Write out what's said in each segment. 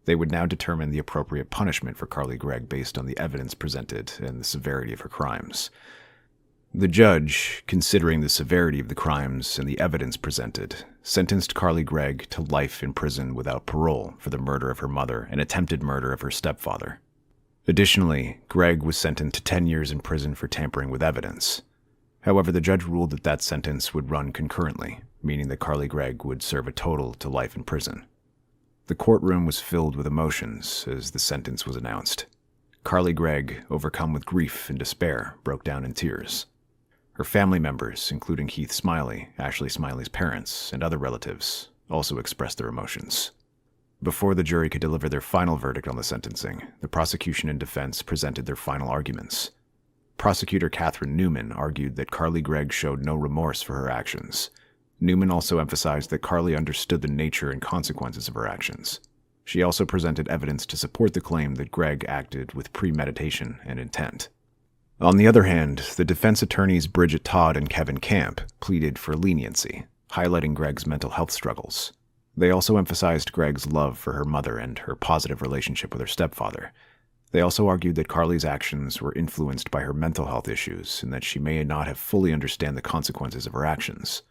They would now determine the appropriate punishment for Carly Gregg based on the evidence presented and the severity of her crimes. The judge, considering the severity of the crimes and the evidence presented, sentenced Carly Gregg to life in prison without parole for the murder of her mother and attempted murder of her stepfather. Additionally, Gregg was sentenced to 10 years in prison for tampering with evidence. However, the judge ruled that that sentence would run concurrently, meaning that Carly Gregg would serve a total to life in prison. The courtroom was filled with emotions as the sentence was announced. Carly Gregg, overcome with grief and despair, broke down in tears. Her family members, including Keith Smiley, Ashley Smiley's parents, and other relatives, also expressed their emotions. Before the jury could deliver their final verdict on the sentencing, the prosecution and defense presented their final arguments. Prosecutor Catherine Newman argued that Carly Gregg showed no remorse for her actions. Newman also emphasized that Carly understood the nature and consequences of her actions. She also presented evidence to support the claim that Gregg acted with premeditation and intent. On the other hand, the defense attorneys Bridget Todd and Kevin Camp pleaded for leniency, highlighting Gregg's mental health struggles. They also emphasized Gregg's love for her mother and her positive relationship with her stepfather. They also argued that Carly's actions were influenced by her mental health issues and that she may not have fully understood the consequences of her actions.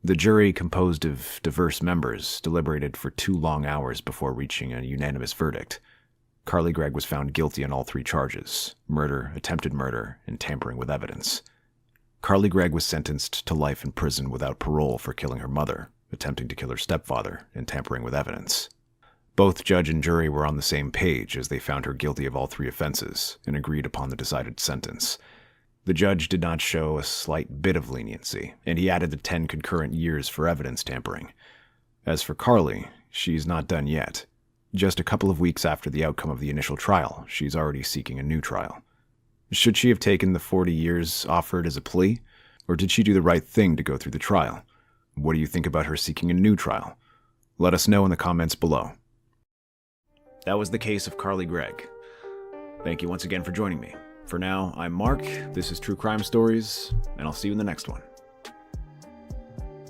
The jury, composed of diverse members, deliberated for 2 long hours before reaching a unanimous verdict. Carly Gregg was found guilty on all 3 charges: murder, attempted murder, and tampering with evidence. Carly Gregg was sentenced to life in prison without parole for killing her mother, attempting to kill her stepfather, and tampering with evidence. Both judge and jury were on the same page as they found her guilty of all 3 offenses and agreed upon the decided sentence. The judge did not show a slight bit of leniency, and he added the 10 concurrent years for evidence tampering. As for Carly, she's not done yet. Just a couple of weeks after the outcome of the initial trial, she's already seeking a new trial. Should she have taken the 40 years offered as a plea, or did she do the right thing to go through the trial? What do you think about her seeking a new trial? Let us know in the comments below. That was the case of Carly Gregg. Thank you once again for joining me. For now, I'm Mark, this is True Crime Stories, and I'll see you in the next one.